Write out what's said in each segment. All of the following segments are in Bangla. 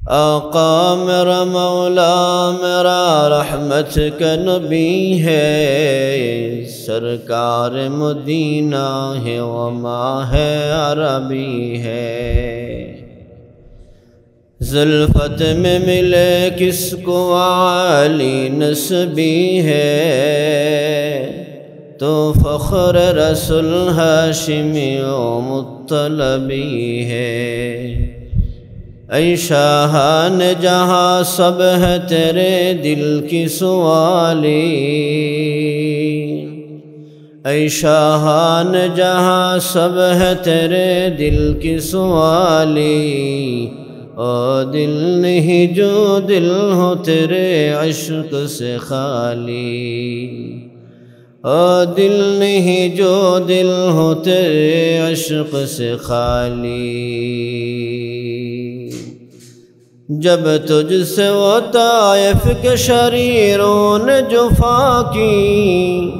آقا میرا مولا میرا رحمت کا نبی ہے، سرکار مدینہ ہے و ماہ عربی ہے۔ زلفت میں ملے کس کو عالی نسبی ہے، تو فخر رسول ہاشمی و مطلبی ہے۔ اے شاہان جہاں سب ہے تیرے دل کی سوالی، اے شاہان جہاں سب ہے تیرے دل کی سوالی، او دل نہیں جو دل ہو تیرے عشق سے خالی، او دل نہیں جو دل ہو تیرے عشق سے خالی۔ جب تجھ سے وہ طائف کے شریروں نے جفا کی،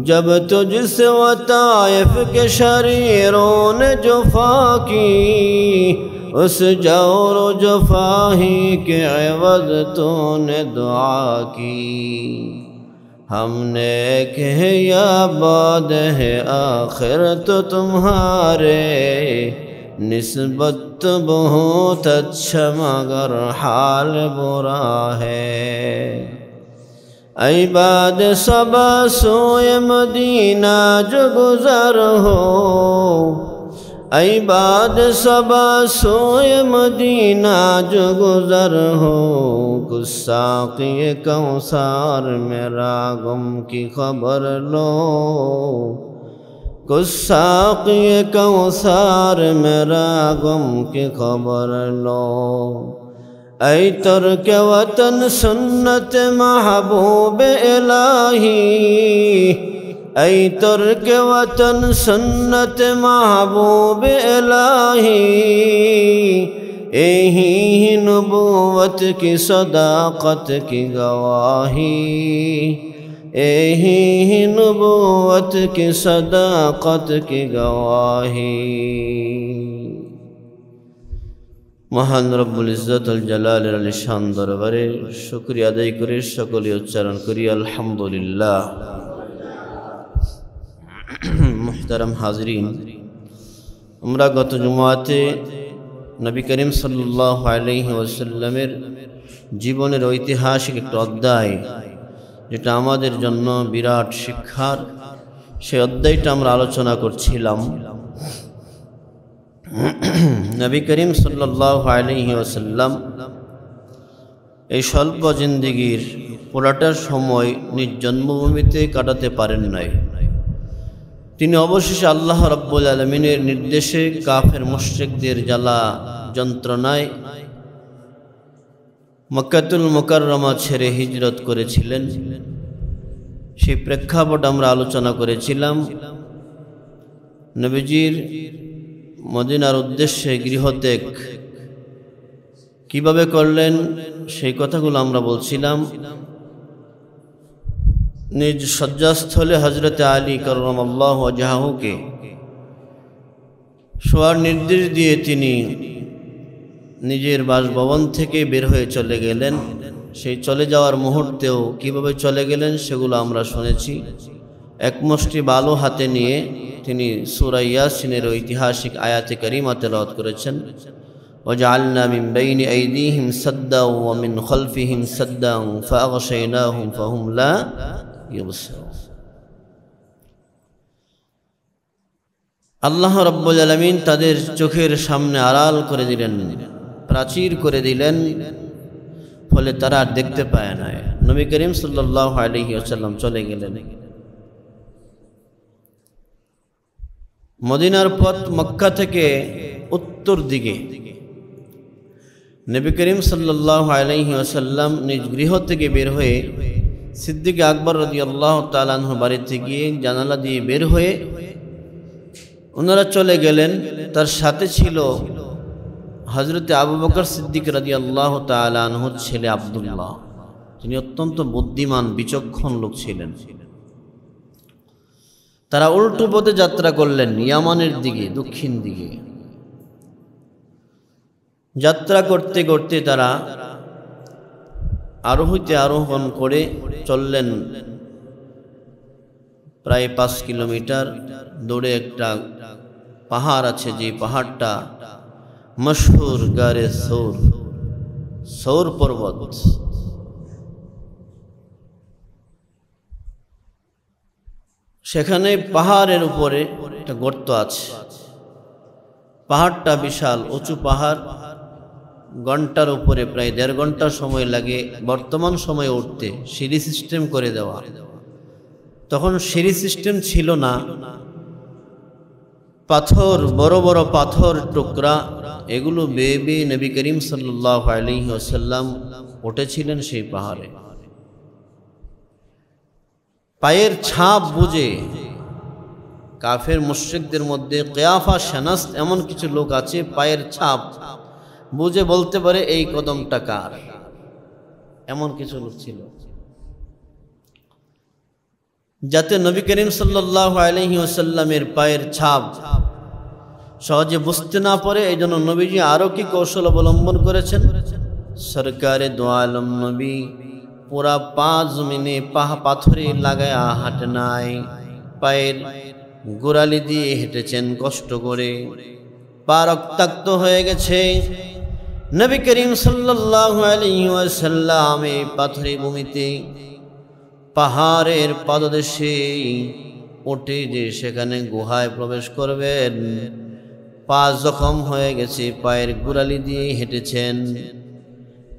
جب تجھ سے وہ طائف کے شریروں نے جفا کی، اس جور و جفا ہی کے عوض تو نے دعا کی۔ ہم نے کہے یا بعد ہے آخر تو تمہارے، نسبت تو بہت اچھا مگر حال برا ہے۔ اے باد صبا سوئے مدینہ جو گزر ہو، اے باد صبا سوئے مدینہ جو گزر ہو، کچھ ساقی کوثر میرا غم کی خبر لو، کچھ ساقی کوثر میرا غم کی خبر لو۔ اے ترک وطن سنت محبوب الہی، اے ترک وطن سنت محبوب الہی، یہی نبوت کی صداقت کی گواہی، یہی نبوت کی صداقت کی گواہی۔ মহান রব্বুল ইজ্জত আল জালালের আলী শান দরবারে শুকরিয়া আদায় করে সকলে উচ্চারণ করি আলহামদুলিল্লাহ। মুহতারাম হাজরিন, আমরা গত জুমাতে নবী করিম সাল্লাল্লাহু আলাইহি ওয়াসাল্লামের জীবনের ঐতিহাসিক একটা অধ্যায়, যেটা আমাদের জন্য বিরাট শিক্ষার, সেই অধ্যায়টা আমরা আলোচনা করছিলাম। নবী করিম সাল্লাল্লাহু আলাইহি ওয়াসাল্লাম এই স্বল্প জিন্দেগীর পুরাটা সময় নিজ জন্মভূমিতে কাটাতে পারেন নাই। তিনি অবশেষে আল্লাহ রাব্বুল আলামিনের নির্দেশে কাফের মুশরিকদের জ্বালা যন্ত্রণায় মক্কাতুল মুকাররমা ছেড়ে হিজরত করেছিলেন। সেই প্রেক্ষাপট আমরা আলোচনা করেছিলাম। নবীজির মদিনার উদ্দেশ্যে গৃহত্যাগ কিভাবে করলেন সেই কথাগুলো আমরা বলছিলাম। নিজ শয্যাস্থলে হযরত আলী কাররামাল্লাহু ওয়াজহাহুকে শোয়ার নির্দেশ দিয়ে তিনি নিজের বাসভবন থেকে বের হয়ে চলে গেলেন। সেই চলে যাওয়ার মুহূর্তেও কিভাবে চলে গেলেন সেগুলো আমরা শুনেছি। এক মুষ্টি বালু হাতে নিয়ে তিনি সূরা ইয়াসিনের ঐতিহাসিক আয়াতে কারিমা তেলাওয়াত করেছেন, ওয়াজআলনা মিন বাইনি আইদিহিম সাদ্দাও ওয়া মিন খালফিহিম সাদ্দাও ফাআগশায়নাহুম ফাহুম লা ইউবসিরুন। আল্লাহ রাব্বুল আলামিন তাদের চোখের সামনে আড়াল করে দিলেন, প্রাচীর করে দিলেন, ফলে তারা আর দেখতে পায় না। নবী করিম সাল্লাল্লাহু আলাইহি ওয়াসাল্লাম চলে গেলেন। মদিনার পথ মক্কা থেকে উত্তর দিকে। নবী করিম সাল্লাল্লাহু আলাইহি ওয়াসাল্লাম নিজ গৃহ থেকে বের হয়ে সিদ্দিক আকবর রাদিয়াল্লাহু তাআলা আনহু বাড়িতে গিয়ে জানালা দিয়ে বের হয়ে ওনারা চলে গেলেন। তার সাথে ছিল হযরত আবু বকর সিদ্দিক রাদিয়াল্লাহু তাআলা আনহুর ছেলে আব্দুল্লাহ। তিনি অত্যন্ত বুদ্ধিমান বিচক্ষণ লোক ছিলেন। তারা উল্টো পথে যাত্রা করলেন ইয়ামানের দিকে, দক্ষিণ দিকে। যাত্রা করতে করতে তারা আরোহীতে আরোহণ করে চললেন প্রায় 5 কিলোমিটার দূরে একটা পাহাড় আছে, যে পাহাড়টা মশহুর গারে সৌর, সৌর পর্বত। সেখানে পাহাড়ের উপরে একটা গর্ত আছে। পাহাড়টা বিশাল উঁচু পাহাড়, ঘন্টার উপরে প্রায় 1.5 ঘন্টা সময় লাগে বর্তমান সময়ে উঠতে, সিঁড়ি সিস্টেম করে দেওয়া। তখন সিঁড়ি সিস্টেম ছিল না, পাথর, বড় বড় পাথর টুকরা, এগুলো বেয়ে বেয়ে নবী করিম সাল্লাল্লাহু আলাইহি ওয়াসাল্লাম উঠেছিলেন সেই পাহাড়ে। পায়ের ছাপ বুঝে কাফের মুশরিকদের মধ্যে কিয়াফা, শানাস এমন কিছু লোক আছে, পায়ের ছাপ বুঝে বলতে পারে এই কদমটা কার, এমন কিছু লোক ছিল। যাতে নবী করিম সাল্লাল্লাহু আলাইহি ওয়াসাল্লামের পায়ের ছাপ সহজে বুঝতে না পারে, এই জন্য নবীজি আরো কি কৌশল অবলম্বন করেছেন। সরকারে দো আলম নবী পুরা পা জমিনে পাথরে লাগায়া হাঁটে নাই, পায়ের গোড়ালি দিয়ে হেঁটেছেন কষ্ট করে, পা রক্তাক্ত হয়ে গেছে। নবী করিম সাল্লাল্লাহু আলাইহি ওয়াসাল্লাম এই পাথরে ভূমিতে পাহাড়ের পাদদেশে উঠে যে সেখানে গুহায় প্রবেশ করবেন, পা জখম হয়ে গেছে, পায়ের গোড়ালি দিয়ে হেঁটেছেন।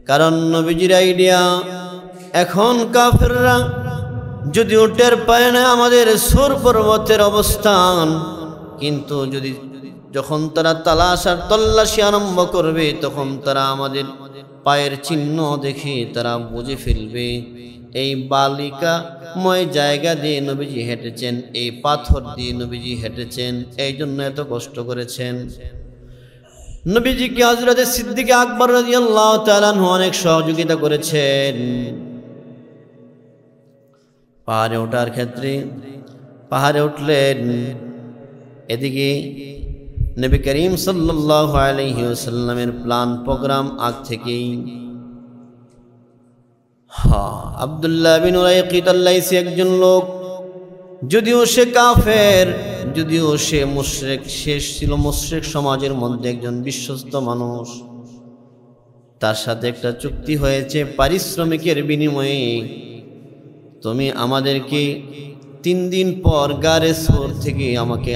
কারণ নবীজির আইডিয়া, এখন কাফেররা যদি টের পায় না আমাদের সৌর পর্বতের অবস্থান, কিন্তু যখন তারা তালাশ আর তল্লাশি আরম্ভ করবে, তখন তারা আমাদের পায়ের চিহ্ন দেখে তারা বুঝে ফেলবে এই বালিকাময় জায়গা দিয়ে নবীজি হেঁটেছেন, এই পাথর দিয়ে নবীজি হেঁটেছেন, এই জন্য এত কষ্ট করেছেন। নবীজিকে হযরত সিদ্দিক আকবর রাদিয়াল্লাহু তাআলা আনহু অনেক সহযোগিতা করেছেন পাহাড়ে ওঠার ক্ষেত্রে। পাহাড়ে উঠলেন, এদিকে নবী করিম সাল্লাল্লাহু আলাইহি ওয়াসাল্লামের প্ল্যান প্রোগ্রাম আগ থেকেই। আব্দুল্লাহ বিন উরাইকিত আল-লাইসি একজন লোক, যদিও সে কাফের, যদিও সে মুশরিক, সে ছিল মুশরিক সমাজের মধ্যে একজন বিশ্বস্ত মানুষ। তার সাথে একটা চুক্তি হয়েছে, পারিশ্রমিকের বিনিময়ে তুমি আমাদেরকে 3 দিন পর গারে সৌর থেকে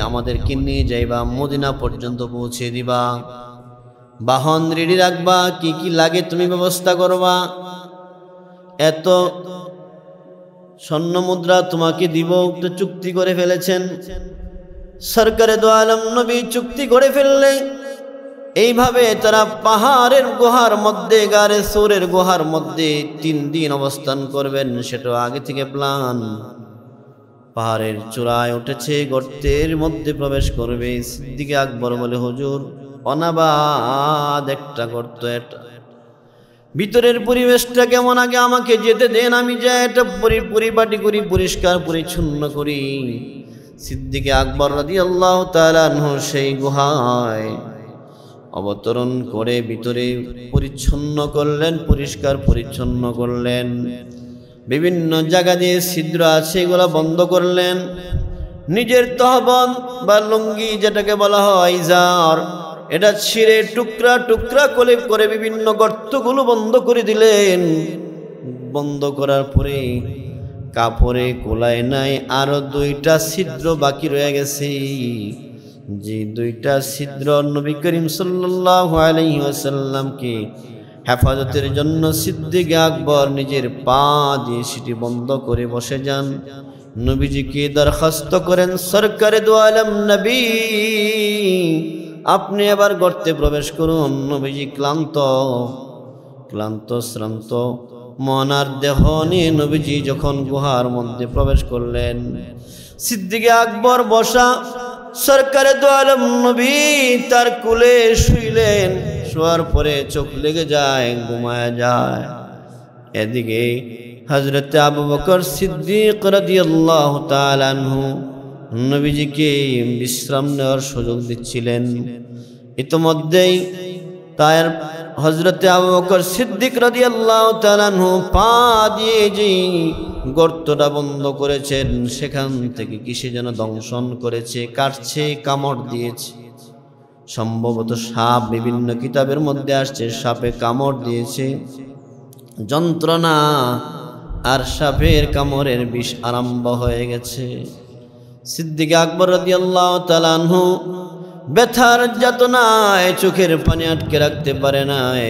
আমাদেরকে নিয়ে যাইবা, মদিনা পর্যন্ত পৌঁছে দিবা, বাহন রেডি রাখবা, কি কি লাগে তুমি ব্যবস্থা করবা, এত স্বর্ণ মুদ্রা তোমাকে দিব। তো চুক্তি করে ফেলেছেন সরকারে দো আলম নবী, চুক্তি করে ফেললে এইভাবে তারা পাহাড়ের গুহার মধ্যে, গারে সৌরের গুহার মধ্যে 3 দিন অবস্থান করবেন, সেটা আগে থেকে প্ল্যান। পাহাড়ের চূড়ায় উঠেছে, গর্তের মধ্যে প্রবেশ করবে। সিদ্দিক আকবর বলে, হুজুর অনাবাদ একটা গর্ত, এটা ভিতরের পরিবেশটা কেমন, আগে আমাকে যেতে দেন, আমি যাই এটা পরিপাটি করি, পরিষ্কার পরিচ্ছন্ন করি। সিদ্দিক আকবর রাদিয়াল্লাহু তাআলা আনহু সেই গুহায় অবতরণ করে ভিতরে পরিচ্ছন্ন করলেন, পরিষ্কার পরিচ্ছন্ন করলেন। বিভিন্ন জায়গা দিয়ে ছিদ্র আছে, এগুলো বন্ধ করলেন। নিজের তহবন্দ বা লুঙ্গি যেটাকে বলা হয় ইজার, এটা ছিঁড়ে টুকরা টুকরা করে বিভিন্ন গর্তগুলো বন্ধ করে দিলেন। বন্ধ করার পরে কাপড়ে কোলায় নাই, আরো 2টা ছিদ্র বাকি রয়ে গেছে। যে 2টা ছিদ্র নবী করিম সাল্লাল্লাহু আলাইহি ওয়াসাল্লামকে হেফাজতের জন্য সিদ্দিক আকবর নিজের পা দিয়ে সেটি বন্ধ করে বসে যান। নবীজিকে দরখাস্ত করেন, সরকারে দো আলম নবী আপনি এবার গর্তে প্রবেশ করুন। নবীজি ক্লান্ত শ্রান্ত মন আর দেহ নিয়ে নবীজি যখন গুহার মধ্যে প্রবেশ করলেন, সিদ্দিক আকবর বসা, সরকারে দো আলম নবী তার কোলে শুইলেন। শোয়ার পরে চোখ লেগে যায়, ঘুমায়া যায়। এদিকে হযরত আবু বকর সিদ্দিক রাদিয়াল্লাহু তাআলা আনহু নবীজিকে বিশ্রাম নেওয়ার সুযোগ দিচ্ছিলেন। ইতোমধ্যেই তাই হযরতে আবু বকর সিদ্দিক রাদিয়াল্লাহু তাআলা আনহু পা দিয়ে যে গর্তটা বন্ধ করেছেন, সেখান থেকে কিসে যেন দংশন করেছে, কাটছে, কামড় দিয়েছে। সম্ভবত সাপ, বিভিন্ন কিতাবের মধ্যে আসছে সাপে কামড় দিয়েছে। যন্ত্রণা আর সাপের কামড়ের বিষ আরম্ভ হয়ে গেছে। সিদ্দিক আকবর রাদিয়াল্লাহু তাআলা আনহু ব্যথার যাতনায় চোখের পানি আটকে রাখতে পারে নাই।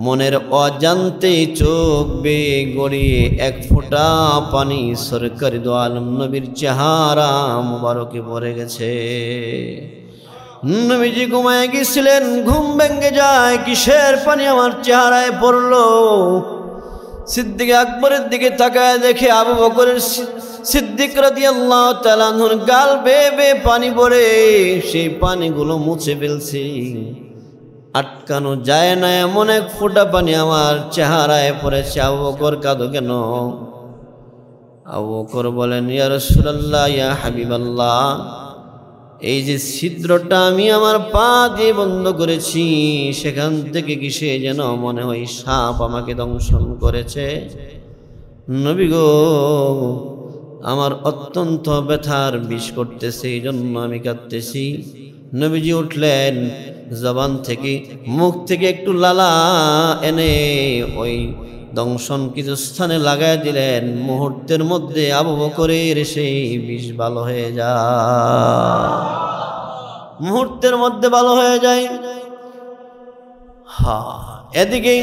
মনের অজান্তেই চোখ বেয়ে গড়িয়ে এক ফোঁটা পানি সরকারি দো আলম নবীর চেহারা মুবারকে পড়ে গেছে। নবীজি ঘুমায় গেছিলেন, ঘুম ভেঙে যায়, কিসের পানি আমার চেহারায় পড়লো। সিদ্দিক আকবরের দিকে তাকায় দেখে আবু বকরের সিদ্দিক রাদিয়াল্লাহু তাআলা আনহুর গাল বেয়ে বেয়ে পানি পড়ে, সেই পানিগুলো মুছে ফেলছে। আটকানো যায় না এমন এক ফোঁটা পানি আমার চেহারায় পড়েছে। আবু বকর, কাঁদো কেন? আবু বকর বলেন, ইয়া রাসূলুল্লাহ, ইয়া হাবিবাল্লাহ, এই যে ছিদ্রটা আমি আমার পা দিয়ে বন্ধ করেছি, সেখান থেকে কিসে যেন মনে হয় সাপ আমাকে দংশন করেছে। নবী গো, আমার অত্যন্ত ব্যথার বিষ করতেছে, এই জন্য আমি কাঁদতেছি। নবীজি উঠলেন, জবান থেকে, মুখ থেকে একটু লালা এনে ওই দংশন কিছু স্থানে লাগাই দিলেন। মুহূর্তের মধ্যে আবু বকরের সেই বিষ ভালো হয়ে যায়, মুহূর্তের মধ্যে ভালো হয়ে যায়। এদিকে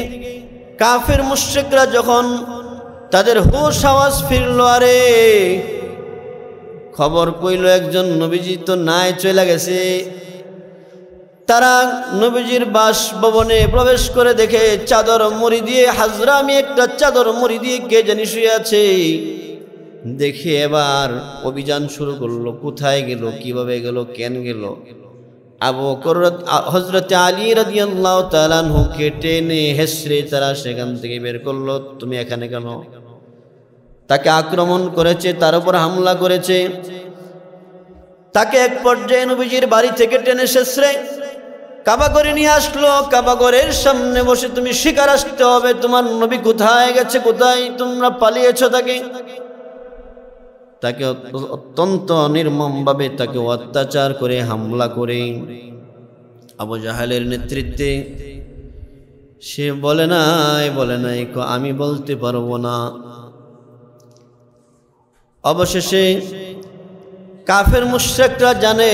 কাফের মুশরিকরা যখন তাদের হুঁশ আওয়াজ ফিরল, আরে খবর কইল একজন নবীজি তো নাই, চলে গেছে। তারা নবীজির বাসভবনে প্রবেশ করে দেখে চাদর মুড়ি দিয়ে, হাজরামি একটা চাদর মুড়ি দিয়ে কে জানি শুয়ে আছে। দেখে এবার অভিযান শুরু করলো, কোথায় গেল, কিভাবে গেল, কেন গেল। আবু বকর হযরত আলী রাদিয়াল্লাহু তাআলা আনহুকে টেনে হেসড়ে তারা সেখান থেকে বের করলো। তুমি এখানে কেন? তাকে আক্রমণ করেছে, তার উপর হামলা করেছে। তাকে এক পর্যায়ে নবীজির বাড়ি থেকে টেনে হেসড়ে কাবাগরে নিয়ে আসলো। কাবাগরের সামনে বসে, তুমি শিকার আসতে হবে, তোমার নবী কোথায় গেছে, কোথায় তোমরা পালিয়েছো তাকে। তাকে অত্যন্ত নির্মমভাবে তাকে অত্যাচার করে হামলা করে আবু জাহেলের নেতৃত্বে সে বলে নাই আমি বলতে পারবো না। অবশেষে কাফের মুশরিকরা জানে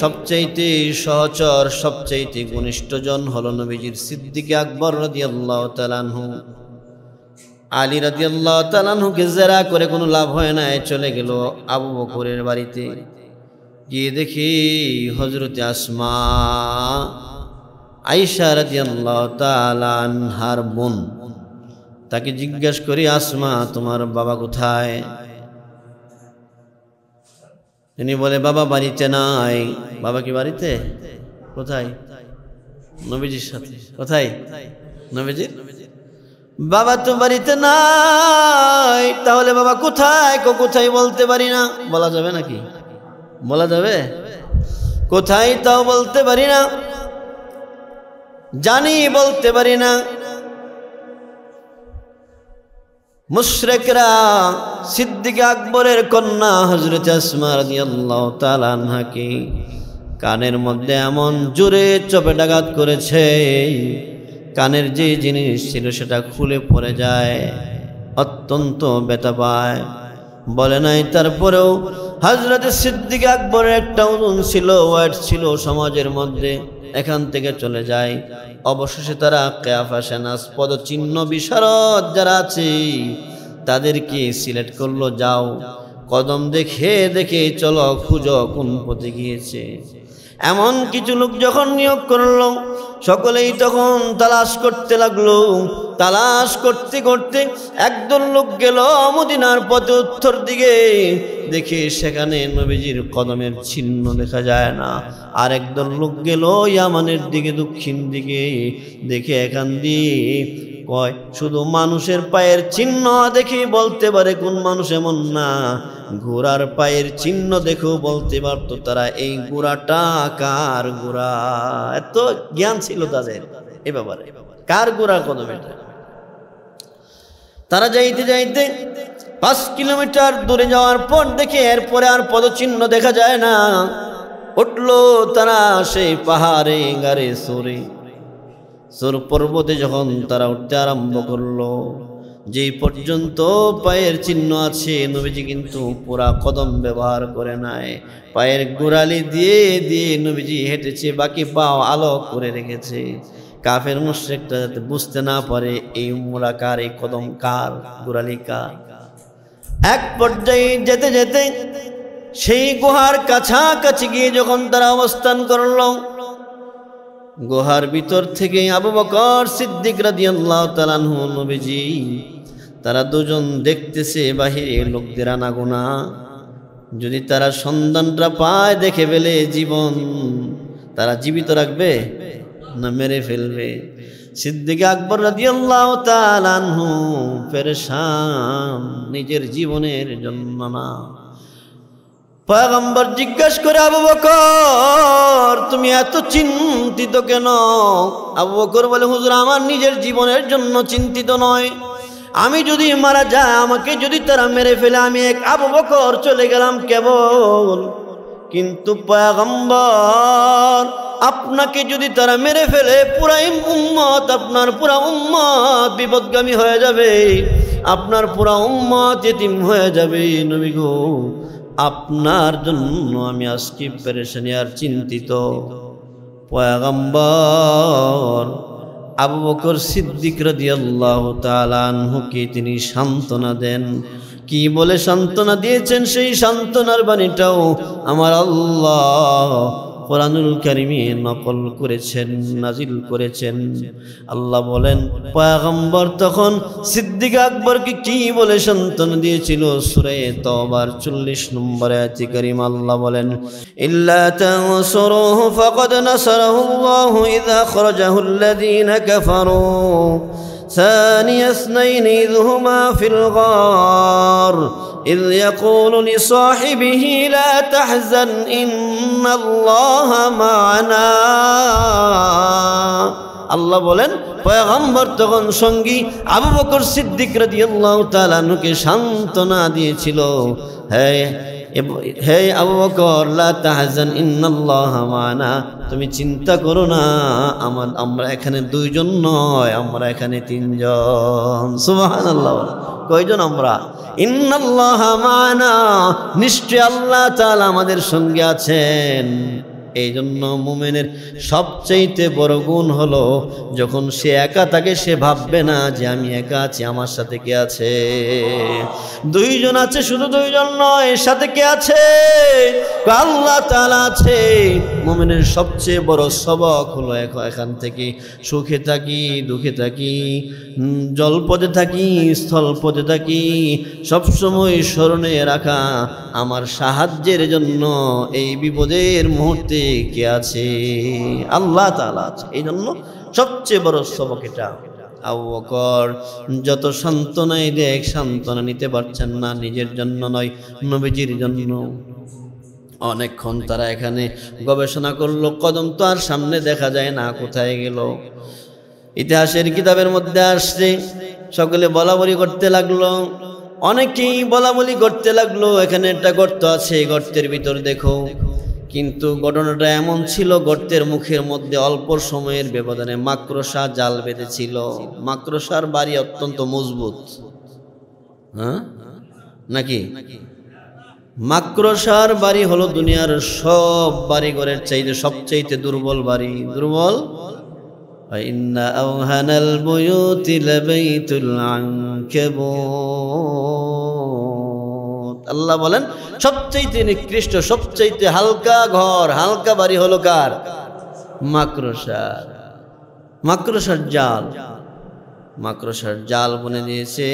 সবচাইতে সহচর, সবচাইতে ঘনিষ্ঠজন হলো নবীজির সিদ্দিক আকবর রাদিয়াল্লাহু তাআলা আনহু। আলী রাদিয়াল্লাহু তাআলা আনহুকে জেরা করে কোনো লাভ হয় না, চলে গেল আবু বকরের বাড়িতে। গিয়ে দেখি হযরতে আসমা আয়েশা রাদিয়াল্লাহু তাআলা আনহার বোন। তাকে জিজ্ঞেস করি, আসমা তোমার বাবা কোথায়? তিনি বলে, বাবা বাড়িতে নাই। বাবা কি বাড়িতে? কোথায়? নবীজির সাথে। কোথায়? নবীজির। বাবা তো বাড়িতে নাই, তাহলে বাবা কোথায়? কোথায় বলতে পারি না। বলা যাবে নাকি? বলা যাবে? কোথায় তাও বলতে পারি না, জানি বলতে পারি না। মুশরিকরা সিদ্দিক আকবরের কন্যা হযরত আসমা রাদিয়াল্লাহু তাআলা আনহাকে কানের মধ্যে এমন জোরে চপেটাঘাত করেছে, কানের যে জিনিস ছিল সেটা খুলে পড়ে যায়, অত্যন্ত ব্যথা পায়। বলে নাই, তারপরেও হযরত সিদ্দিক আকবরের একটা ওজন ছিল, ওয়েট ছিল সমাজের মধ্যে, এখান থেকে চলে যায়। অবশেষে তারা কিয়াফা সেনাস পদচিহ্ন বিশারদ যারা আছে তাদেরকে সিলেক্ট করলো, যাও কদম দেখে দেখে চলো, খুঁজো কোন পথে গিয়েছে। এমন কিছু লোক যখন নিয়োগ করলো, সকলেই তখন তালাশ করতে লাগলো। তালাশ করতে করতে একদল লোক গেল মদিনার পথে উত্তর দিকে, দেখে সেখানে নবীজির কদমের চিহ্ন দেখা যায় না। আর একদল লোক গেল ইয়ামানের দিকে, দক্ষিণ দিকে, দেখে এখান দিয়ে কয় শুধু মানুষের পায়ের চিহ্ন দেখে বলতে পারে কোন মানুষ এমন না, ঘোড়ার পায়ের চিহ্ন দেখেও বলতে পারতো তারা এই ঘোড়াটা কার ঘোড়া। এত জ্ঞান ছিল তাদের এ ব্যাপারে, কার ঘোড়া কদম এটা। তারা যাইতে যাইতে 5 কিলোমিটার দূরে যাওয়ার পর দেখে এরপরে আর পদচিহ্ন দেখা যায় না। উঠলো তারা সেই পাহাড়ে গাড়ে সোর পর্বতে যখন তারা উঠতে আরম্ভ করলো, যেই পর্যন্ত পায়ের চিহ্ন আছে নবীজি কিন্তু পুরা কদম ব্যবহার করে নাই, পায়ের গোড়ালি দিয়ে দিয়ে নবীজি হেঁটেছে, বাকি পাও আলো করে রেখেছে। কাফের মুশরিকরা যাতে বুঝতে না পারে এই উম্রা কার, এই কদম কার, গোড়ালি কার। এক পর্যায়ে যেতে যেতে সেই গুহার কাছাকাছি গিয়ে যখন তারা অবস্থান করল, গুহার ভিতর থেকে আবু বকর সিদ্দিক রাদিয়াল্লাহু তাআলা আনহু নবীজি তারা দুজন দেখতেছে বাহিরে লোকদের আনাগোনা। যদি তারা সন্ধানটা পায় দেখে ফেলে জীবন তারা জীবিত রাখবে না মেরে ফেলবে। সিদ্দিক আকবর রাদিয়াল্লাহু তাআলা আনহু পেরেশান, নিজের জীবনের জন্য না। পয়গম্বর জিজ্ঞাসা করে, আবু বকর তুমি এত চিন্তিত কেন? আবু বকর বলে, হুজুর আমার নিজের জীবনের জন্য চিন্তিত নয়, আমি যদি মারা যায়, আমাকে যদি তারা মেরে ফেলে, আমি এক আবু বকর চলে গেলাম কেবল। কিন্তু পয়গম্বর আপনাকে যদি তারা মেরে ফেলে পুরাই উম্মত, আপনার পুরা উম্মত বিপদগামী হয়ে যাবে, আপনার পুরা উম্মত ইতিম হয়ে যাবে। নবী গো আপনার জন্য আমি আজকে পেরেশানি আর চিন্তিত। পয়গম্বর আবু বকর সিদ্দিক রাদিয়াল্লাহু তাআলা আনহুকে তিনি সান্ত্বনা দেন। কি বলে সান্ত্বনা দিয়েছেন সেই সান্ত্বনার বাণীটাও আমার আল্লাহ কোরআনুল কারীমে নকল করেছেন, নাজিল করেছেন। আল্লাহ বলেন পয়গম্বর তখন সিদ্দিক আকবরকে কি বলে সান্ত্বনা দিয়েছিল। সূরা তাওবার 40 নম্বর আয়াতে কারীমা আল্লাহ বলেন, ইল্লা তানসুরুহু ফাকাদ নাসারাহুল্লাহু ইযা আখরাজাহুল্লাযীনা কাফারু ثاني اثنين إذ هما في الغار إذ يقول لصاحبه لا تحزن إن الله معنا। আল্লাহ বলেন পয়গম্বর তখন সঙ্গী আবু বকর সিদ্দিক রাদিয়াল্লাহু তাআলা আনহুকে সান্ত্বনা দিয়েছিল, হে আবু বকর লা তাহজান ইন্নাল্লাহা মা'না, তুমি চিন্তা করো না, আমরা এখানে 2 জন নয়, আমরা এখানে 3 জন। সুবহানাল্লাহ, কয়জন আমরা? ইন্নাল্লাহা মা'না, নিশ্চয় আল্লাহ তাআলা আমাদের সঙ্গে আছেন। এই জন্য মুমিনের সবচেয়ে বড় গুণ হলো যখন সে একা থাকে সে ভাববে না যে আমি একা আছি, আমার সাথে কে আছে। 2 জন আছে, শুধু 2 জন নয়, সাথে কে আছে? আল্লাহ তাআলা আছে। মুমিনের সবচেয়ে বড় সবক হলো এখান থেকে সুখে থাকি দুঃখে থাকি, জলপথে থাকি স্থলপথে থাকি, সবসময় স্মরণে রাখা আমার সাহায্যের জন্য এই বিপদের মুহূর্তে কে আছে? আল্লাহ তাআলা আছে। এই জন্য সবচেয়ে বড় সবক এটা। আবু বকর যত সান্ত্বনাই দেখ সান্ত্বনা নিতে পারছেন না, নিজের জন্য নয় নবীজির জন্য। অনেকক্ষণ তারা এখানে গবেষণা করলো, কদম তো আর সামনে দেখা যায় না, কোথায় গেল? ইতিহাসের কিতাবের মধ্যে আসছে সকলে বলাবলি করতে লাগলো, অনেকেই বলাবলি করতে লাগলো এখানে একটা গর্ত আছে, গর্তের ভিতর দেখো। কিন্তু ঘটনাটা এমন ছিল, গর্তের মুখের মধ্যে অল্প সময়ের ব্যবধানে মাকড়সা জাল বেঁধেছিল। মাকড়সার বাড়ি অত্যন্ত মজবুত, হ্যাঁ নাকি? মাকড়সার বাড়ি হলো দুনিয়ার সব বাড়িঘরের চাইতে সবচাইতে দুর্বল বাড়ি। দুর্বল। ইন্না আওহানাল বুয়ুতি লাবাইতুল আনকাবুত। আল্লাহ বলেন সবচাইতে নিকৃষ্ট সবচাইতে হালকা ঘর, হালকা বাড়ি হলো কার? মাকড়সার। মাকড়সার জাল, মাকড়সার জাল বুনে দিয়েছে।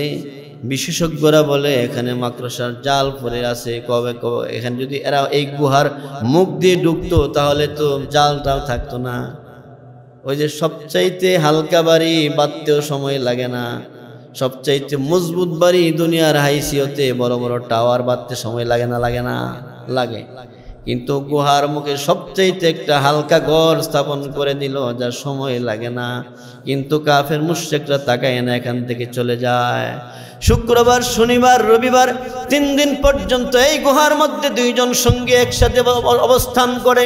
বিশেষজ্ঞরা বলে এখানে মাকড়সার জাল পড়ে আছে। কবে কবে এখানে যদি এরা এই গুহার মুখ দিয়ে ঢুকতো তাহলে তো জালটাও থাকতো না। ওই যে সবচাইতে হালকা বাড়ি বাঁধতেও সময় লাগে না, সবচাইতে মজবুত বাড়ি দুনিয়ার হাইসিয়তে বড় বড় টাওয়ার বাঁধতে সময় লাগে না? লাগে না? লাগে। কিন্তু গুহার মুখে সবচাইতে একটা হালকা ঘর স্থাপন করে দিল, যার সময় লাগে না। কিন্তু কাফের মুশরিকরা তাকায় না, এখান থেকে চলে যায়। শুক্রবার, শনিবার, রবিবার 3 দিন পর্যন্ত এই গুহার মধ্যে 2 জন সঙ্গী একসাথে অবস্থান করে।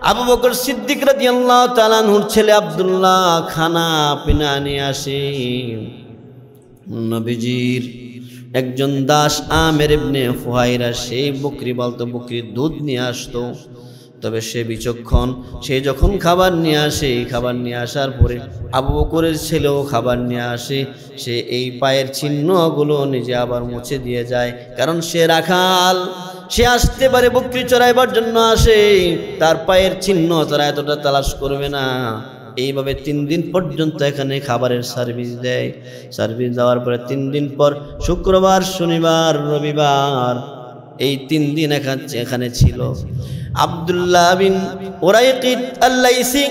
আবু বকর সিদ্দিক রাদিয়াল্লাহু তাআলা আনহুর ছেলে আব্দুল্লাহ খানা পিনা নিয়ে আসে। নবীজির একজন দাস আমের ইবনে ফুহাইরা সেই বকরি বলতো, বকরির দুধ নিয়ে আসতো। তবে সে বিচক্ষণ, সে যখন খাবার নিয়ে আসে, খাবার নিয়ে আসার পরে আবু বকরের ছেলেও খাবার নিয়ে আসে, সে এই পায়ের চিহ্নগুলো নিজে আবার মুছে দিয়ে যায়। কারণ সে রাখাল, সে আসতে পারে বকরি চড়াইবার জন্য আসে, তার পায়ের চিহ্ন তারা এতটা তালাশ করবে না। এইভাবে 3 দিন পর্যন্ত এখানে খাবারের সার্ভিস দেয়। সার্ভিস দেওয়ার পরে 3 দিন পর শুক্রবার, শনিবার, রবিবার এই 3 দিন এখানে ছিল। আব্দুল্লাহ বিন উরাইকিত আল-লাইসি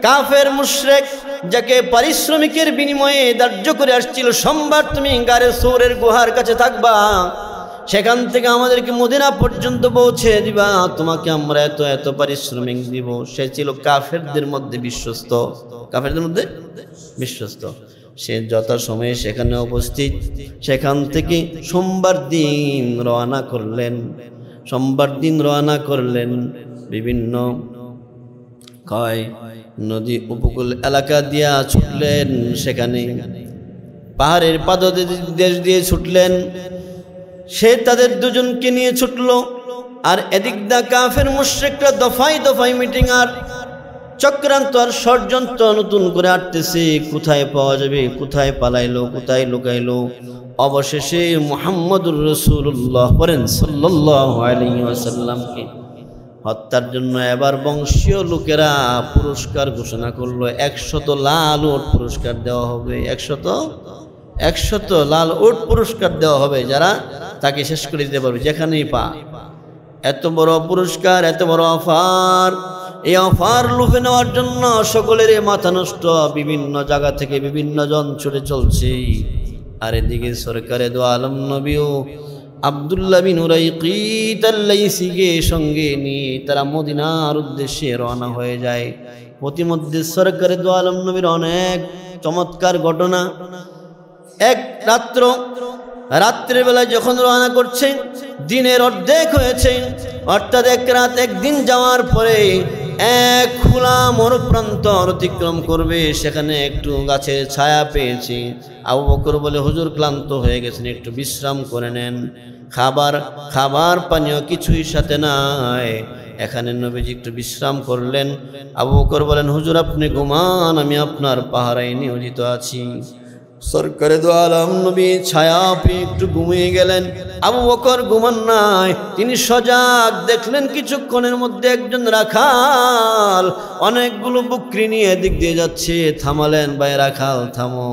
কাফের মুশরিক, যাকে পারিশ্রমিকের বিনিময়ে ধার্য করে আসছিল, সোমবার তুমি গারে সৌরের গুহার কাছে থাকবা, সেখান থেকে আমাদেরকে মদিনা পর্যন্ত পৌঁছে দিবা, তোমাকে আমরা এত এত পারিশ্রমিক দিব। সে ছিল কাফেরদের মধ্যে বিশ্বস্ত, কাফেরদের মধ্যে বিশ্বস্ত। সে যথাসময়ে সেখানে উপস্থিত। সেখান থেকে সোমবার দিন রওনা করলেন। সোমবার দিন রওনা করলেন, বিভিন্ন নদী উপকূল এলাকা দিয়া ছুটলেন, সেখানে পাহাড়ের পাদদেশ দিয়ে ছুটলেন। সে তাদের দুজনকে নিয়ে ছুটল, আর এদিক দা কাফের মুশরিকরা দফায় দফায় মিটিং আর চক্রান্ত আর ষড়যন্ত্র নতুন করে আটতেছে। কোথায় পাওয়া যাবে, কোথায় পালাইলো, কোথায় লুকাইলো। অবশেষে মুহাম্মদুর রাসূলুল্লাহ বলেন সাল্লাল্লাহু আলাইহি ওয়াসাল্লামকে হত্যার জন্য এবার বংশীয় লোকেরা পুরস্কার ঘোষণা করলো। 100 লাল উট পুরস্কার দেওয়া হবে। 100 লাল উট পুরস্কার দেওয়া হবে যারা তাকে শেষ করে দিতে পারবে যেখানেই পা। এত বড় পুরস্কার, এত বড় অফার। এই অফার লুফে নেওয়ার জন্য সকলের মাথা নষ্ট, বিভিন্ন জায়গা থেকে বিভিন্ন জন ছুটে চলছে। আর এদিকে সরকারে দো আলম নবীও আব্দুল্লাহ বিন উরাইকিত আল-লাইসিকে সঙ্গে নিয়ে তারা মদিনার উদ্দেশ্যে রওনা হয়ে যায়। প্রতিমধ্যে সরকারে দো আলম নবীর অনেক চমৎকার ঘটনা। এক রাত্রের বেলায় যখন রওনা করছে, দিনের অর্ধেক হয়েছে, অর্থাৎ এক রাত একদিন যাওয়ার পরে এক খোলা মরুপ্রান্ত অতিক্রম করবে। সেখানে একটু গাছের ছায়া পেয়েছি। আবু বকর বলে, হুজুর ক্লান্ত হয়ে গেছেন, একটু বিশ্রাম করে নেন। খাবার পানীয় কিছুই সাথে নাই। এখানে নবীজি একটু বিশ্রাম করলেন। আবু বকর বলেন, হুজুর আপনি ঘুমান, আমি আপনার পাহারায় নিয়োজিত আছি। সরকারে দো আলম নবী ছায়া পেয়ে একটু ঘুমিয়ে গেলেন। আবু বকর ঘুমান নাই, তিনি সজাগ। দেখলেন কিছুক্ষণের মধ্যে একজন রাখাল অনেকগুলো বকরি নিয়ে দিক দিয়ে যাচ্ছে। থামালেন, ভাই রাখাল থামো,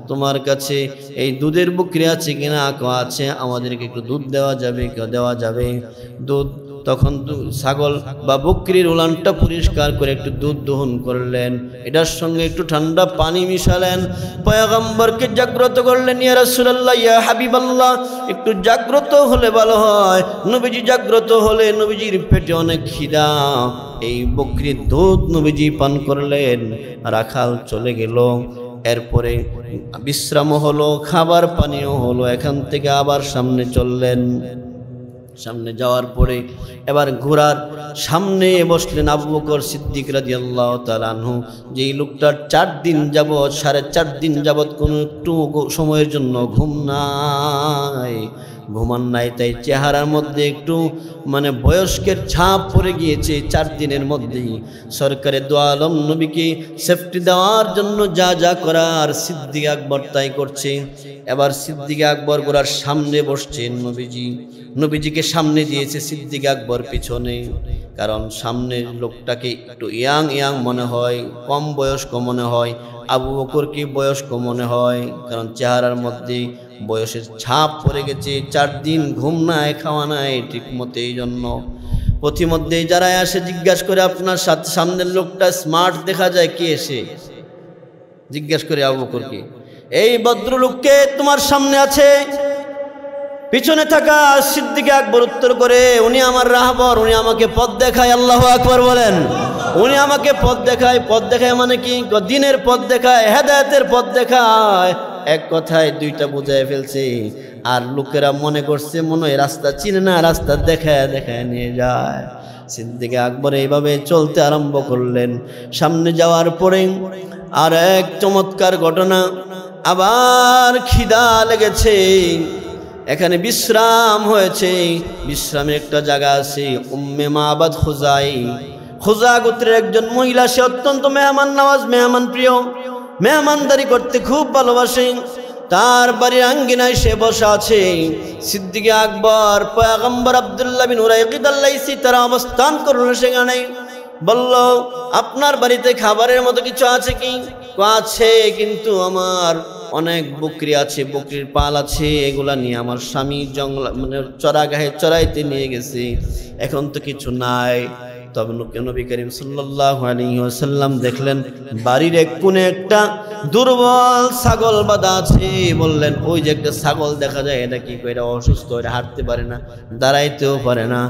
তোমার কাছে এই দুধের বকরি আছে কিনা? আছে, আমাদেরকে একটু দুধ দেওয়া যাবে? দেওয়া যাবে দুধ। তখন ছাগল বা বকরির উলানটা পরিষ্কার করে একটু দুধ দহন করলেন, এটার সঙ্গে একটু ঠান্ডা পানি মিশালেন, পয়গম্বরকে জাগ্রত করলেন। ইয়া রাসূলুল্লাহ, ইয়া হাবিবাল্লাহ, একটু জাগ্রত হলে ভালো হয়। নবীজি জাগ্রত হলে নবীজির পেটে অনেক খিদা, এই বকরির দুধ নবীজি পান করলেন। রাখাল চলে গেল। এরপরে বিশ্রাম হলো, খাবার পানীয় হলো। এখান থেকে আবার সামনে চললেন। সামনে যাওয়ার পরে এবার ঘোড়ার সামনে বসলেন আবু বকর সিদ্দিক রাদিয়াল্লাহু তাআলা আনহু। যেই লোকটার 4 দিন যাবত, 4.5 দিন যাবত কোনো একটু সময়ের জন্য ঘুমান নাই, তাই চেহারার মধ্যে একটু বয়স্কের ছাপ পড়ে গিয়েছে। 4 দিনের মধ্যেই সরকারে দো আলম নবীকে সেফটি দেওয়ার জন্য যা যা করার সিদ্দিক আকবর তাই করছে। এবার সিদ্দিক আকবর ঘোড়ার সামনে বসছেন। নবীজিকে সামনে দিয়েছে, সিদ্দিক আকবর পিছনে। কারণ সামনের লোকটাকে একটু ইয়াং মনে হয়, কম বয়স্ক মনে হয়। আবু বকরকে বয়স্ক মনে হয়, কারণ চেহারার মধ্যে বয়সের ছাপ পড়ে গেছে। 4 দিন ঘুম নাই, খাওয়া নাই ঠিক মতো। এই জন্য প্রতিমধ্যেই যারা আসে জিজ্ঞাসা করে, আপনার সামনের লোকটা স্মার্ট দেখা যায়, কে এসে জিজ্ঞাসা করে আবু বকরকে। এই ভদ্রলোককে তোমার সামনে আছে। পিছনে থাকা সিদ্দিক আকবর উত্তর করে, উনি আমার রাহবর, উনি আমাকে পথ দেখায়। আল্লাহু আকবার বলেন। উনি আমাকে পথ দেখায়। পথ দেখায় মানে কি? দিনের পথ দেখায়, হেদায়েতের পথ দেখায়। এক কথায় দুইটা বুঝায় ফেলছে। আর লোকেরা মনে করছে মনে হয় রাস্তা চিনে না, রাস্তা দেখায় দেখায় নিয়ে যায়। সিদ্দিক আকবর এইভাবে চলতে আরম্ভ করলেন। সামনে যাওয়ার পরে আর এক চমৎকার ঘটনা, আবার খিদা লেগেছে। এখানে বিশ্রাম হয়েছে, বিশ্রামের একটা জায়গা আছে। উম্মে মাবাদ খুজা গোত্রের একজন মহিলা, সে অত্যন্ত মেহমান নওয়াজ, মেহমান প্রিয়, মেহমানদারি করতে খুব ভালোবাসে। তার বাড়ির আঙ্গিনায় সে বসা আছে। সিদ্দিক আকবর, পয়গম্বর আব্দুল্লাহ বিন উরাইকিদ আল-লাইসি তারা অবস্থান করলেন সেখানে। বলল, আপনার বাড়িতে খাবারের মতো কিছু আছে কি? আছে, কিন্তু আমার অনেক বকরি আছে, বকরির পাল আছে, এগুলা নিয়ে আমার স্বামী জঙ্গল মানে চরাগাহে চড়াইতে নিয়ে গেছে, এখন তো কিছু নাই। তবে নবী করিম সাল্লাল্লাহু আলাইহি ওয়াসাল্লাম দেখলেন বাড়ির এক কোণে একটা দুর্বল ছাগল বাঁধা আছে। বললেন, ওই যে একটা ছাগল দেখা যায়, এটা কি? এটা অসুস্থ, এটা হাঁটতে পারে না, দাঁড়াইতেও পারে না।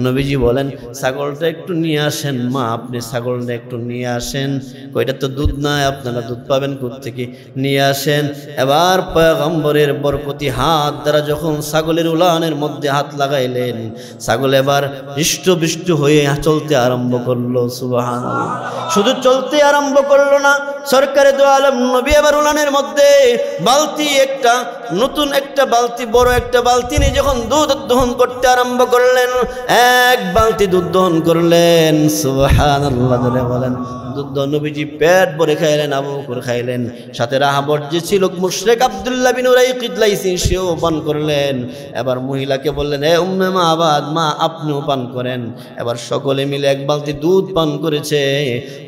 নবীজি বলেন, ছাগলটা একটু নিয়ে আসেন মা, আপনি ছাগলটা একটু নিয়ে আসেন। কইটা তো দুধ নাই, আপনারা দুধ পাবেন কোত্থেকে? নিয়ে আসেন। এবার পয়গম্বরের বরকতি হাত দ্বারা যখন ছাগলের উলানের মধ্যে হাত লাগাইলেন, ছাগল এবার হৃষ্ট হয়ে চলতে আরম্ভ করলো। সুবহানাল্লাহ। শুধু চলতে আরম্ভ করলো না, সরকারে দো আলম নবী এবার উলানের মধ্যে বালতি, একটা নতুন একটা বালতি, বড় একটা বালতি নিয়ে যখন দুধ দহন করতে আরম্ভ করলেন, এক বালতি দুধ দহন করলেন। সুবহানাল্লাহ বলেন। দুধ নবীজি পেট ভরে খাইলেন, আবু বকর খাইলেন, সাথে রাহাবর যে ছিল মুশরিক আব্দুল্লাহ বিন উরাইকিদ লাইসি, সেও পান করলেন। এবার মহিলাকে বললেন, এ উম্মে মাবাদ, মা আপনিও পান করেন। এবার সকলে মিলে এক বালতি দুধ পান করেছে।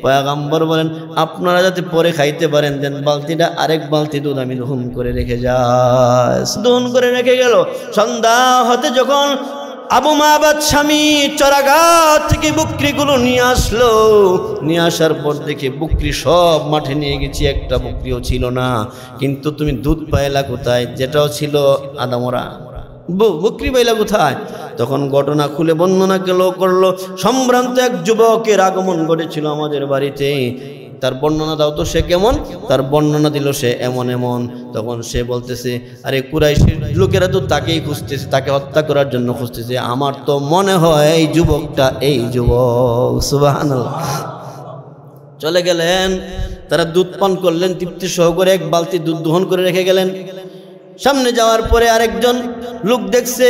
পয়গম্বর বলেন, আপনারা যাতে পরে খাইতে পারেন, দেন বালতিটা আরেক বালতি দুধ আমি দহন করে রেখে যাই। দহন করে রেখে গেল। সন্ধ্যা হতে যখন আবু মাবাদ স্বামী চরাগাহ থেকে বকরিগুলো নিয়ে আসলো, নিয়ে আসার পর দেখে বকরি সব মাঠে নিয়ে গেছি, একটা বকরিও ছিল না। কিন্তু তুমি দুধ পাইলা কোথায়? যেটাও ছিল আদামরা, বকরি পাইলা কোথায়? তখন ঘটনা খুলে বর্ণনা করলো। সম্ভ্রান্ত এক যুবকের আগমন ঘটেছিল আমাদের বাড়িতে। তার বর্ণনা দাও তো, সে কেমন? তার বর্ণনা দিল, সে এমন এমন। তখন সে বলতেছে, আরে কুরাইশের লোকেরা তো তাকেই খুঁজতেছে, তাকে হত্যা করার জন্য খুঁজতেছে। আমার তো মনে হয় এই যুবকটা এই যুবক। সুবহানাল্লাহ। চলে গেলেন, তারা দুধ পান করলেন, তৃপ্তি সহকারে এক বালতি দুধ দহন করে রেখে গেলেন। সামনে যাওয়ার পরে আরেকজন লোক দেখছে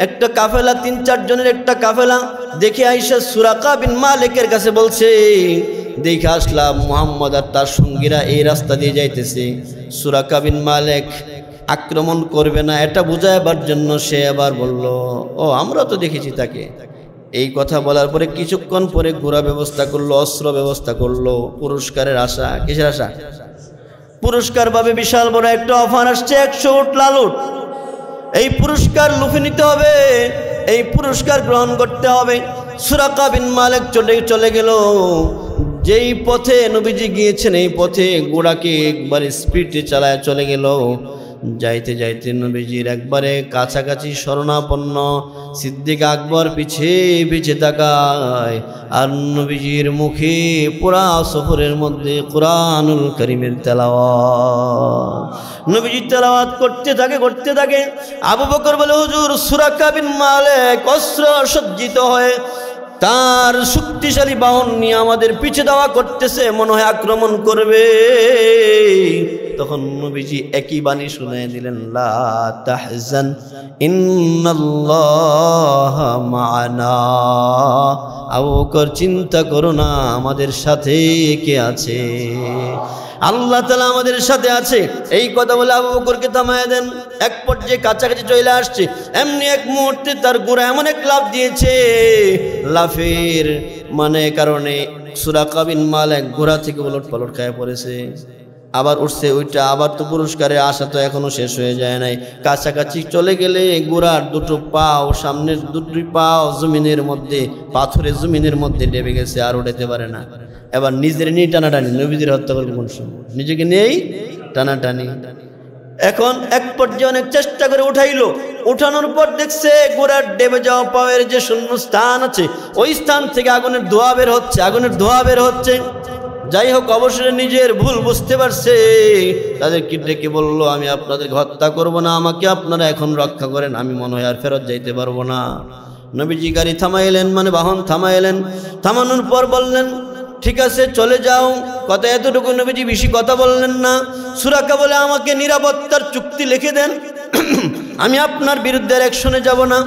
একটা কাফেলা, ৩-৪ জনের একটা কাফেলা দেখে আইসা সুরাকা বিন মালিকের কাছে বলছে, দেখে আসলাম মুহাম্মদ আর তার সঙ্গীরা এই রাস্তা দিয়ে যাইতেছে, সুরাকা বিন মালিক আক্রমণ করবে না, এটা বুঝাইবার জন্য সে আবার বলল, ও আমরা তো দেখেছি তাকে। এই কথা বলার পরে কিছুক্ষণ পরে ঘোড়া ব্যবস্থা করলো, অস্ত্র ব্যবস্থা করলো, পুরস্কারের আশা। কিসের আশা? পুরস্কার ভাবে বিশাল বড় একটা অফার আসছে, 100 উট লাল উট। এই পুরস্কার লুফে নিতে হবে, এই পুরস্কার গ্রহণ করতে হবে। সুরাকা বিন মালিক চলে গেল যেই পথে নবীজি গিয়েছেন, এই পথে ঘোড়াকে একবার স্পিডে চালায় চলে গেল। যাইতে যাইতে নবীজির একবারে কাছাকাছি শরণাপন্ন। সিদ্দিক আকবর পিছে পিছে তাকায়, আর নবীজির মুখে পুরা সফরের মধ্যে কুরআনুল কারীমের তেলাওয়াত। নবীজি তেলাওয়াত করতে থাকে। আবু বকর বলে, হুজুর সুরাকা বিন মালিক অস্ত্র সজ্জিত হয়ে তার শক্তিশালী বাহন নিয়ে আমাদের পিছে দাওয়া করতেছে, মনে হয় আক্রমণ করবে। তখন নবীজি একই বাণী শুনিয়ে দিলেন, লা তাহজান ইন্নাল্লাহা মা'ানা। আবু বকর চিন্তা করো না, আমাদের সাথে কে আছে? আল্লাহ তাআলা আমাদের সাথে আছে। এই কথা বলে আবু বকরকে থামায় দেন। এক পর্যায়ে কাছাকাছি চলে আসছে, এমনি এক মুহূর্তে তার ঘোড়া এমন এক লাফ দিয়েছে, লাফের মানে কারণে সুরাকা বিন মালিক ঘোড়া থেকে উলট-পালট খেয়ে পড়েছে। আবার উঠছে ওইটা, আবার তো পুরস্কারের আশা তো এখনো শেষ হয়ে যায় নাই। কাছাকাছি চলে গেলে ঘোড়ার দুটো পাও, সামনের দুটি পাও জমিনের মধ্যে, পাথরের জমিনের মধ্যে ডেবে গেছে, আর উঠাতে পারে না। এবার নিজের নিয়ে টানাটানি, নবীজির হত্যা করবে কোন সময়? নিজেকে নিয়েই টানাটানি। এখন এক পর্যায়ে অনেক চেষ্টা করে উঠাইলো, উঠানোর পর দেখছে গোড়ার ডেবে যাওয়া পায়ের যে শূন্য স্থান আছে ওই স্থান থেকে আগুনের ধোঁয়া বের হচ্ছে, আগুনের ধোঁয়া বের হচ্ছে। যাই হোক, অবসরে নিজের ভুল বুঝতে পারছে, তাদেরকে ডেকে বললো, আমি আপনাদেরকে হত্যা করব না, আমাকে আপনারা এখন রক্ষা করেন, আমি মনে হয় আর ফেরত যাইতে পারবো না। নবীজি গাড়ি থামাইলেন, মানে বাহন থামাইলেন। থামানোর পর বললেন, ঠিক আছে চলে যাও। কথা এতটুকু, নবীজি বেশি কথা বললেন না। সুরাকা বলে, আমাকে নিরাপত্তার চুক্তি লিখে দেন, আমি আপনার বিরুদ্ধে অ্যাকশনে যাব না।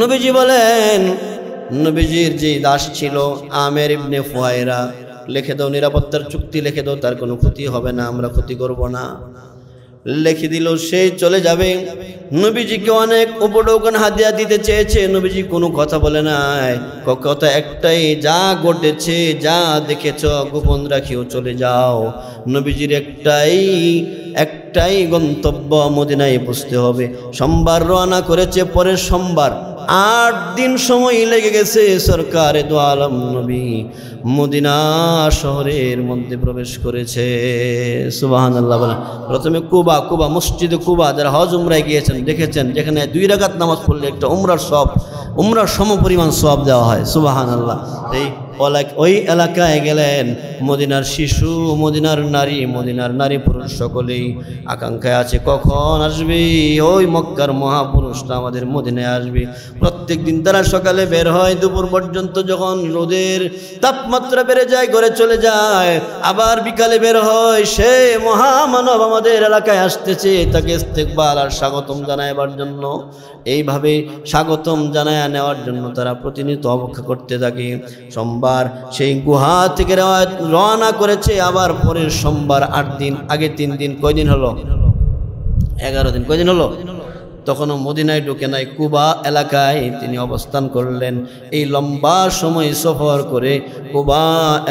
নবীজি বলেন, নবীজির যে দাস ছিল আমের ইবনে ফুয়াইরা, লিখে দাও, নিরাপত্তার চুক্তি লিখে দাও, তার কোনো ক্ষতি হবে না, আমরা ক্ষতি করব না। লিখে দিল, সেই চলে যাবে। নবীজিকে অনেক উপঢৌকন হাদিয়া দিতে চেয়েছে, নবীজি কোনো কথা বলে নাই। কথা একটাই, যা ঘটেছে, যা দেখেছ গোপন রাখিও, চলে যাও। নবীজির একটাই গন্তব্য, মদিনায় পৌঁছতে হবে। সোমবার রওনা করেছে, পরের সোমবার 8 দিন সময় লেগে গেছে। সরকারে দো আলম নবী মদিনা শহরের মধ্যে প্রবেশ করেছে। সুবহানাল্লাহ বলেন। প্রথমে কুবা মসজিদে কুবা, যারা হজ উমরায় গিয়েছেন দেখেছেন, যেখানে 2 রাকাত নামাজ পড়লে একটা উমরার সমপরিমাণ সওয়াব দেওয়া হয়। সুবহানাল্লাহ। ওই এলাকায় গেলেন। মদিনার শিশু, মদিনার নারী পুরুষ সকলেই আকাঙ্ক্ষায় আছে, কখন আসবে ওই মক্কার মহাপুরুষটা আমাদের মদিনায় আসবে। প্রত্যেক দিন তারা সকালে বের হয়, দুপুর পর্যন্ত যখন রোদের তাপমাত্রা বেড়ে যায় ঘরে চলে যায়, আবার বিকালে বের হয়। সে মহামানব আমাদের এলাকায় আসতেছে, তাকে ইস্তেকবাল আর স্বাগতম জানাবার জন্য, এইভাবে স্বাগতম জানায় নেওয়ার জন্য তারা প্রতিনিয়ত অপেক্ষা করতে থাকে। সোমবার সেই গুহা থেকে রওনা করেছে, আবার পরের সোমবার 8 দিন, আগে 3 দিন, কয়দিন হলো? 11 দিন। কয়দিন হলো? তখনও মদিনায় ঢুকে নাই, কুবা এলাকায় তিনি অবস্থান করলেন। এই লম্বা সময় সফর করে কুবা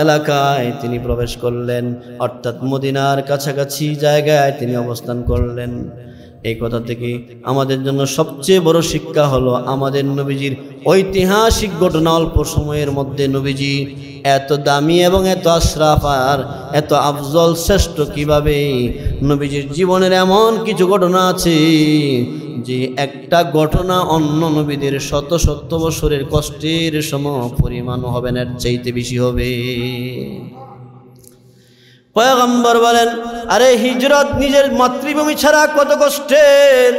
এলাকায় তিনি প্রবেশ করলেন, অর্থাৎ মদিনার কাছাকাছি জায়গায় তিনি অবস্থান করলেন। এই কথা থেকে আমাদের জন্য সবচেয়ে বড় শিক্ষা হলো, আমাদের নবীজির ঐতিহাসিক ঘটনা, অল্প সময়ের মধ্যে নবীজি এত দামি এবং এত আশরাফ আর এত আফজল শ্রেষ্ঠ কিভাবে। নবীজির জীবনের এমন কিছু ঘটনা আছে যে একটা ঘটনা অন্য নবীদের শত বছরের কষ্টের সম পরিমাণ হবে না, এর চাইতে বেশি হবে। পয়গম্বর বলেন, আরে হিজরত নিজের মাতৃভূমি ছাড়া কত কষ্টের।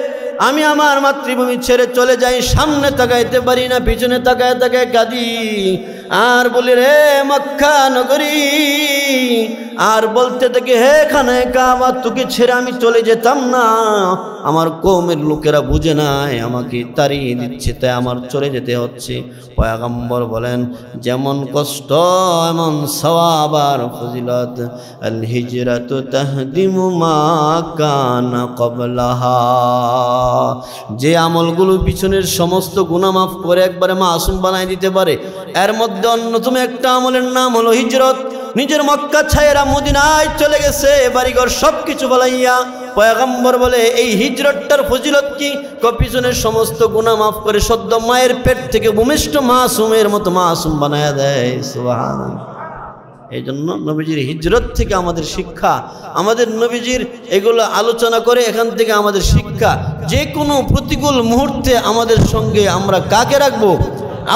আমি আমার মাতৃভূমি ছেড়ে চলে যাই, সামনে তাকাইতে পারি না, পিছনে তাকায় তাকায় কাঁদি আর বলি, রে মক্কা নগরী, আর বলতে থেকে, হে খানে কাবা, তোকে ছেড়ে আমি চলে যেতাম না। আমার কওমের লোকেরা বুঝে নাই, আমাকে তাড়িয়ে দিচ্ছে, তাই আমার চলে যেতে হচ্ছে। পয়গম্বর বলেন, যেমন কষ্ট এমন সওয়াব আর ফজিলত। আল হিজরাতু তাহদিমু মা কানা ক্বাবলাহা। যে আমলগুলো পিছনের সমস্ত গুনাহ মাফ করে একবারে মাসুম বানাই দিতে পারে, এর মধ্যে অন্যতম একটা আমলের নাম হলো হিজরত। নিজের মক্কা ছায়েরা মদিনায় চলে গেছে, বাড়িঘর সবকিছু বলাইয়া। পয়গম্বর বলে, এই হিজরতটার ফজিলত কি? পিছনের সমস্ত গুনাহ মাফ করে সদ্য মায়ের পেট থেকে ভূমিষ্ঠ মাসুমের মতো মাসুম বানায়া দেয়। সুবহানাল্লাহ। এই জন্য নবীজির হিজরত থেকে আমাদের শিক্ষা, আমাদের নবীজির এগুলো আলোচনা করে এখান থেকে আমাদের শিক্ষা, যে কোনো প্রতিকূল মুহূর্তে আমাদের সঙ্গে আমরা কাকে রাখবো?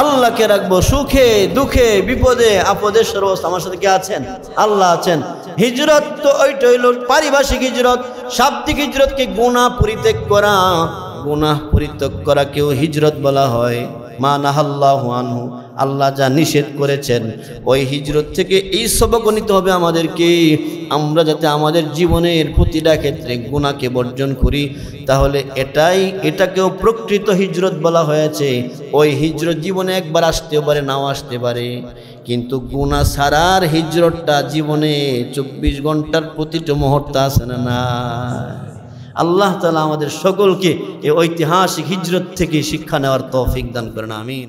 আল্লাহকে রাখবো। সুখে দুঃখে বিপদে আপদে সর্বস্ব আমার সাথে কে আছেন? আল্লাহ আছেন। হিজরত তো ওইটা হইল পারিভাষিক হিজরত। শাব্দিক হিজরতকে গুনাহ পরিত্যাগ করা কেউ হিজরত বলা হয়। মা নাহাল্লাহু আনহু, আল্লাহ যা নিষেধ করেছেন, ওই হিজরত থেকে এই সবক নিতে হবে আমাদেরকে। আমরা যাতে আমাদের জীবনের প্রতিটা ক্ষেত্রে গুনাহকে বর্জন করি, তাহলে এটাকেও প্রকৃত হিজরত বলা হয়েছে। ওই হিজরত জীবনে একবার আসতেও পারে, নাও আসতে পারে, কিন্তু গুনাহ ছাড়ার হিজরতটা জীবনে 24 ঘন্টার প্রতিটা মুহূর্ত আছে না। আল্লাহ তাআলা আমাদের সকলকে এই ঐতিহাসিক হিজরত থেকে শিক্ষা নেওয়ার তৌফিক দান করেন। আমিন।